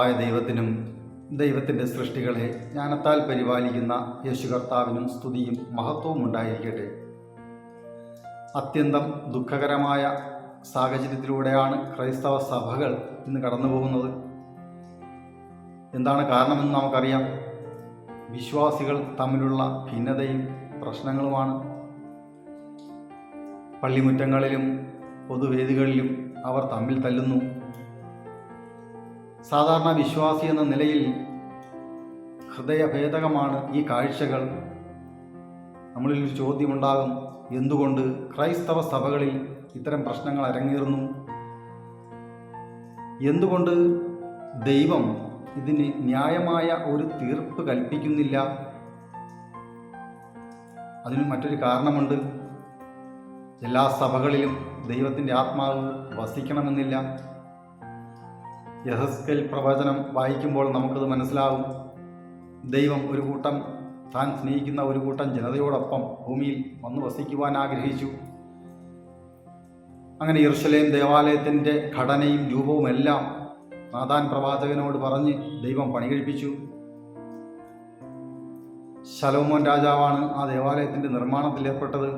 പിതാവായ ദൈവത്തിനും ദൈവത്തിൻ്റെ സൃഷ്ടികളെ ജ്ഞാനത്താൽ പരിപാലിക്കുന്ന യേശു കർത്താവിനും സ്തുതിയും മഹത്വവും ഉണ്ടായിരിക്കട്ടെ. അത്യന്തം ദുഃഖകരമായ സാഹചര്യത്തിലൂടെയാണ് ക്രൈസ്തവ സഭകൾ ഇന്ന് കടന്നു പോകുന്നത്. എന്താണ് കാരണമെന്ന് നമുക്കറിയാം. വിശ്വാസികൾ തമ്മിലുള്ള ഭിന്നതയും പ്രശ്നങ്ങളുമാണ്. പള്ളിമുറ്റങ്ങളിലും പൊതുവേദികളിലും അവർ തമ്മിൽ തല്ലുന്നു. സാധാരണ വിശ്വാസി എന്ന നിലയിൽ ഹൃദയഭേദകമാണ് ഈ കാഴ്ചകൾ. നമ്മളിൽ ഒരു ചോദ്യമുണ്ടാകും, എന്തുകൊണ്ട് ക്രൈസ്തവ സഭകളിൽ ഇത്തരം പ്രശ്നങ്ങൾ അരങ്ങേറുന്നു? എന്തുകൊണ്ട് ദൈവം ഇതിന് ന്യായമായ ഒരു തീർപ്പ് കൽപ്പിക്കുന്നില്ല? അതിന് മറ്റൊരു കാരണമുണ്ട്. എല്ലാ സഭകളിലും ദൈവത്തിൻ്റെ ആത്മാവ് വസിക്കണമെന്നില്ല. യെഹെസ്കേൽ പ്രവചനം വായിക്കുമ്പോൾ നമുക്കത് മനസ്സിലാവും. ദൈവം ഒരു കൂട്ടം താൻ സ്നേഹിക്കുന്ന ഒരു കൂട്ടം ജനതയോടൊപ്പം ഭൂമിയിൽ വന്ന് വസിക്കുവാൻ ആഗ്രഹിച്ചു. അങ്ങനെ യെരൂശലേം ദേവാലയത്തിൻ്റെ ഘടനയും രൂപവും എല്ലാം നാഥാൻ പ്രവാചകനോട് പറഞ്ഞ് ദൈവം പണി കഴിപ്പിച്ചു. ശലോമോൻ രാജാവാണ് ആ ദേവാലയത്തിൻ്റെ നിർമ്മാണത്തിൽ ഏർപ്പെട്ടത്.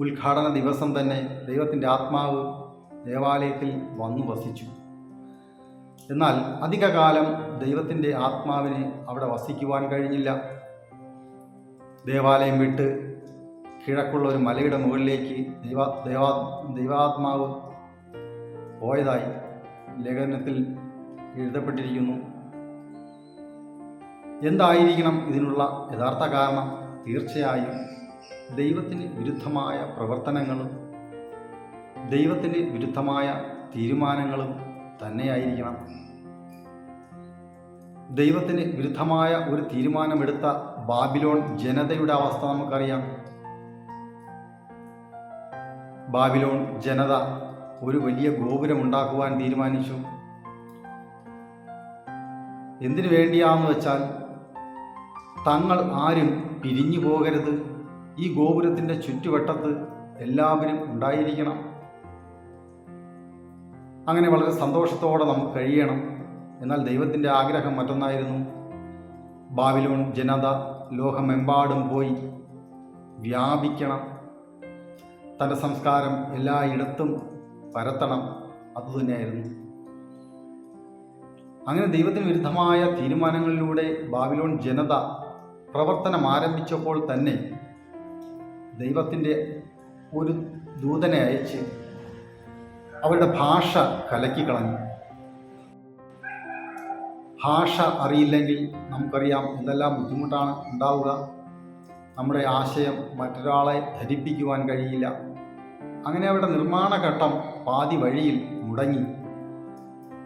ഉദ്ഘാടന ദിവസം തന്നെ ദൈവത്തിൻ്റെ ആത്മാവ് ദേവാലയത്തിൽ വന്നു വസിച്ചു. എന്നാൽ അധികകാലം ദൈവത്തിൻ്റെ ആത്മാവിന് അവിടെ വസിക്കുവാൻ കഴിഞ്ഞില്ല. ദേവാലയം വിട്ട് കിഴക്കുള്ള ഒരു മലയുടെ മുകളിലേക്ക് ദൈവാത്മാവ് പോയതായി ലേഖനത്തിൽ എഴുതപ്പെട്ടിരിക്കുന്നു. എന്തായിരിക്കണം ഇതിനുള്ള യഥാർത്ഥ കാരണം? തീർച്ചയായും ദൈവത്തിന് വിരുദ്ധമായ പ്രവർത്തനങ്ങളും ദൈവത്തിന് വിരുദ്ധമായ തീരുമാനങ്ങളും തന്നെയായിരിക്കണം. ദൈവത്തിന് വിരുദ്ധമായ ഒരു തീരുമാനമെടുത്ത ബാബിലോൺ ജനതയുടെ അവസ്ഥ നമുക്കറിയാം. ബാബിലോൺ ജനത ഒരു വലിയ ഗോപുരമുണ്ടാക്കുവാൻ തീരുമാനിച്ചു. എന്തിനു വേണ്ടിയാണെന്ന് വെച്ചാൽ, തങ്ങൾ ആരും പിരിഞ്ഞു പോകരുത്, ഈ ഗോപുരത്തിൻ്റെ ചുറ്റുവട്ടത്ത് എല്ലാവരും ഉണ്ടായിരിക്കണം. അങ്ങനെ വളരെ സന്തോഷത്തോടെ നമുക്ക് കഴിയണം. എന്നാൽ ദൈവത്തിൻ്റെ ആഗ്രഹം മറ്റൊന്നായിരുന്നു. ബാബിലോൺ ജനത ലോകമെമ്പാടും പോയി വ്യാപിക്കണം, തൻ്റെ സംസ്കാരം എല്ലായിടത്തും പരത്തണം. അതുതന്നെയായിരുന്നു. അങ്ങനെ ദൈവത്തിന് വിരുദ്ധമായ തീരുമാനങ്ങളിലൂടെ ബാബിലോൺ ജനത പ്രവർത്തനം ആരംഭിച്ചപ്പോൾ തന്നെ ദൈവത്തിൻ്റെ ഒരു ദൂതനെ അയച്ച് അവരുടെ ഭാഷ കലക്കിക്കളഞ്ഞു. ഭാഷ അറിയില്ലെങ്കിൽ നമുക്കറിയാം എന്തെല്ലാം ബുദ്ധിമുട്ടാണ് ഉണ്ടാവുക. നമ്മുടെ ആശയം മറ്റൊരാളെ ധരിപ്പിക്കുവാൻ കഴിയില്ല. അങ്ങനെ അവരുടെ നിർമ്മാണ ഘട്ടം പാതി വഴിയിൽ മുടങ്ങി.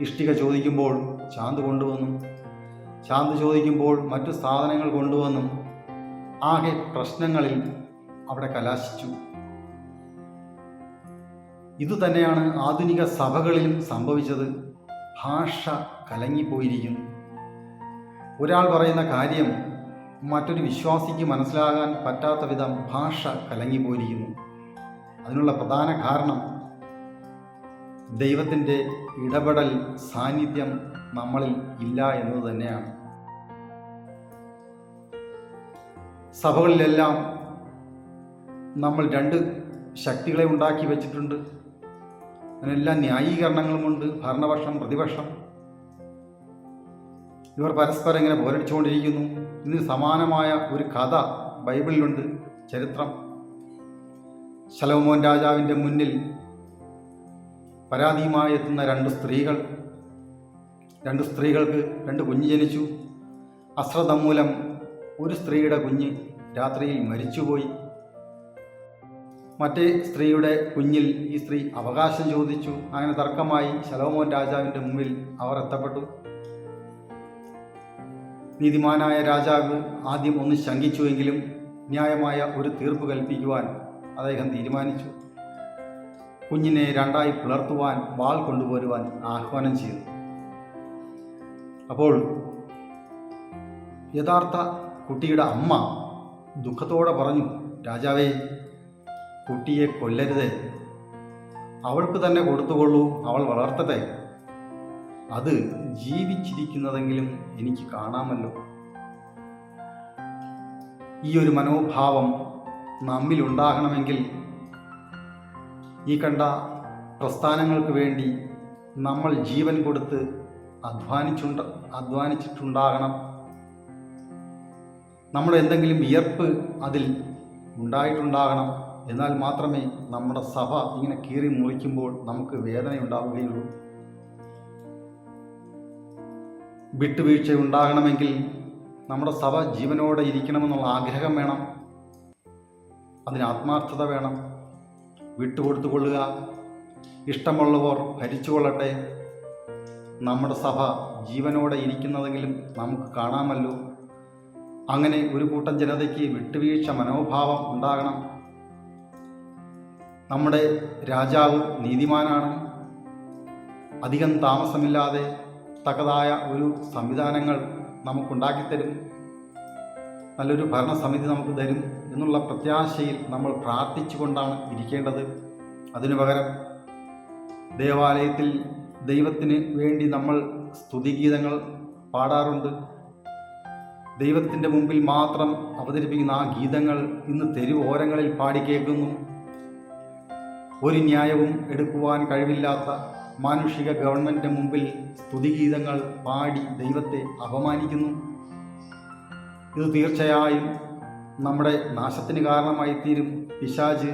ഇഷ്ടിക ചോദിക്കുമ്പോൾ ചാന്ത് കൊണ്ടുവന്നു, ചാന്ത് ചോദിക്കുമ്പോൾ മറ്റു സാധനങ്ങൾ കൊണ്ടുവന്നു. ആകെ പ്രശ്നങ്ങളിൽ അവിടെ കലാശിച്ചു. ഇതുതന്നെയാണ് ആധുനിക സഭകളിലും സംഭവിച്ചത്. ഭാഷ കലങ്ങിപ്പോയിരിക്കുന്നു. ഒരാൾ പറയുന്ന കാര്യം മറ്റൊരു വിശ്വാസിക്ക് മനസ്സിലാകാൻ പറ്റാത്ത വിധം ഭാഷ കലങ്ങിപ്പോയിരിക്കുന്നു. അതിനുള്ള പ്രധാന കാരണം ദൈവത്തിൻ്റെ ഇടപെടൽ സാന്നിധ്യം നമ്മളിൽ ഇല്ല എന്നത് തന്നെയാണ്. സഭകളിലെല്ലാം നമ്മൾ രണ്ട് ശക്തികളെ ഉണ്ടാക്കി വച്ചിട്ടുണ്ട്. അതിനെല്ലാം ന്യായീകരണങ്ങളുമുണ്ട്. ഭരണപക്ഷം, പ്രതിപക്ഷം, ഇവർ പരസ്പരം ഇങ്ങനെ പോരടിച്ചുകൊണ്ടിരിക്കുന്നു. ഇതിന് സമാനമായ ഒരു കഥ ബൈബിളിലുണ്ട്, ചരിത്രം. ശലോമോൻ രാജാവിൻ്റെ മുന്നിൽ പരാതിയുമായി എത്തുന്ന രണ്ട് സ്ത്രീകൾക്ക് രണ്ട് കുഞ്ഞ് ജനിച്ചു. അശ്രദ്ധ മൂലം ഒരു സ്ത്രീയുടെ കുഞ്ഞ് രാത്രിയിൽ മരിച്ചുപോയി. മറ്റേ സ്ത്രീയുടെ കുഞ്ഞിൽ ഈ സ്ത്രീ അവകാശം ചോദിച്ചു. അങ്ങനെ തർക്കമായി ശലോമോൻ രാജാവിൻ്റെ മുമ്പിൽ അവർ എത്തപ്പെട്ടു. നീതിമാനായ രാജാവ് ആദ്യം ഒന്ന് ശങ്കിച്ചുവെങ്കിലും ന്യായമായ ഒരു തീർപ്പ് കൽപ്പിക്കുവാൻ അദ്ദേഹം തീരുമാനിച്ചു. കുഞ്ഞിനെ രണ്ടായി പിളർത്തുവാൻ വാൾ കൊണ്ടുപോരുവാൻ ആഹ്വാനം ചെയ്തു. അപ്പോൾ യഥാർത്ഥ കുട്ടിയുടെ അമ്മ ദുഃഖത്തോടെ പറഞ്ഞു, രാജാവേ, കുട്ടിയെ കൊല്ലരുതേ, അവൾക്ക് തന്നെ കൊടുത്തുകൊള്ളൂ, അവൾ വളർത്തട്ടെ. അത് ജീവിച്ചിരിക്കുന്നതെങ്കിലും എനിക്ക് കാണാമല്ലോ. ഈ ഒരു മനോഭാവം നമ്മിലുണ്ടാകണമെങ്കിൽ ഈ കണ്ട പ്രസ്ഥാനങ്ങൾക്ക് വേണ്ടി നമ്മൾ ജീവൻ കൊടുത്ത് അധ്വാനിച്ചിട്ടുണ്ടാകണം. നമ്മുടെ എന്തെങ്കിലും വിയർപ്പ് അതിൽ ഉണ്ടായിട്ടുണ്ടാകണം. എന്നാൽ മാത്രമേ നമ്മുടെ സഭ ഇങ്ങനെ കീറി മുറിക്കുമ്പോൾ നമുക്ക് വേദന ഉണ്ടാവുകയുള്ളൂ. വിട്ടുവീഴ്ച ഉണ്ടാകണമെങ്കിൽ നമ്മുടെ സഭ ജീവനോടെ ഇരിക്കണമെന്നുള്ള ആഗ്രഹം വേണം. അതിന് ആത്മാർത്ഥത വേണം. വിട്ടുകൊടുത്തുകൊള്ളുക. ഇഷ്ടമുള്ളവർ ഭരിച്ചുകൊള്ളട്ടെ. നമ്മുടെ സഭ ജീവനോടെ ഇരിക്കുന്നതെങ്കിലും നമുക്ക് കാണാമല്ലോ. അങ്ങനെ ഒരു കൂട്ടം ജനതയ്ക്ക് വിട്ടുവീഴ്ച മനോഭാവം ഉണ്ടാകണം. നമ്മുടെ രാജാവ് നീതിമാനാണ്. അധികം താമസമില്ലാതെ തക്കതായ ഒരു സംവിധാനങ്ങൾ നമുക്കുണ്ടാക്കിത്തരും. നല്ലൊരു ഭരണസമിതി നമുക്ക് തരും എന്നുള്ള പ്രത്യാശയിൽ നമ്മൾ പ്രാർത്ഥിച്ചുകൊണ്ടാണ് ഇരിക്കേണ്ടത്. അതിനു പകരം ദേവാലയത്തിൽ ദൈവത്തിന് വേണ്ടി നമ്മൾ സ്തുതിഗീതങ്ങൾ പാടാറുണ്ട്. ദൈവത്തിൻ്റെ മുമ്പിൽ മാത്രം അവതരിപ്പിക്കുന്ന ആ ഗീതങ്ങൾ ഇന്ന് തെരുവോരങ്ങളിൽ പാടിക്കേൾക്കുന്നു. ഒരു ന്യായവും എടുക്കുവാൻ കഴിവില്ലാത്ത മാനുഷിക ഗവൺമെൻറ്റിന് മുമ്പിൽ സ്തുതിഗീതങ്ങൾ പാടി ദൈവത്തെ അപമാനിക്കുന്നു. ഇത് തീർച്ചയായും നമ്മുടെ നാശത്തിന് കാരണമായി തീരും. പിശാച്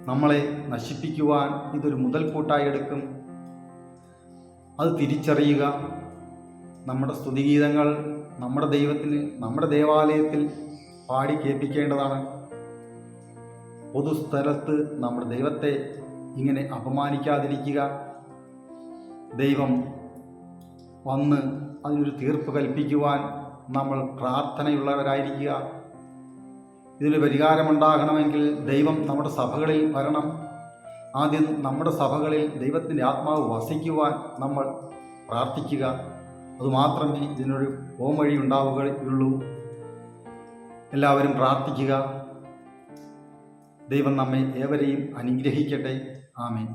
നമ്മളെ നശിപ്പിക്കുവാൻ ഇതൊരു മുതൽക്കൂട്ടായി എടുക്കും. അത് തിരിച്ചറിയുക. നമ്മുടെ സ്തുതിഗീതങ്ങൾ നമ്മുടെ ദൈവത്തിന് നമ്മുടെ ദേവാലയത്തിൽ പാടി കേൾപ്പിക്കേണ്ടതാണ്. പൊതുസ്ഥലത്ത് നമ്മുടെ ദൈവത്തെ ഇങ്ങനെ അപമാനിക്കാതിരിക്കുക. ദൈവം വന്ന് അതിനൊരു തീർപ്പ് കൽപ്പിക്കുവാൻ നമ്മൾ പ്രാർത്ഥനയുള്ളവരായിരിക്കുക. ഇതിന് പരിഹാരമുണ്ടാകണമെങ്കിൽ ദൈവം നമ്മുടെ സഭകളിൽ വരണം. ആദ്യം നമ്മുടെ സഭകളിൽ ദൈവത്തിൻ്റെ ആത്മാവ് വസിക്കുവാൻ നമ്മൾ പ്രാർത്ഥിക്കുക. അതുമാത്രമേ ഇതിനൊരു പോംവഴി ഉണ്ടാവുകയുള്ളൂ. എല്ലാവരും പ്രാർത്ഥിക്കുക. ദൈവം നമ്മെ ഏവരെയും അനുഗ്രഹിക്കട്ടെ. ആമേൻ.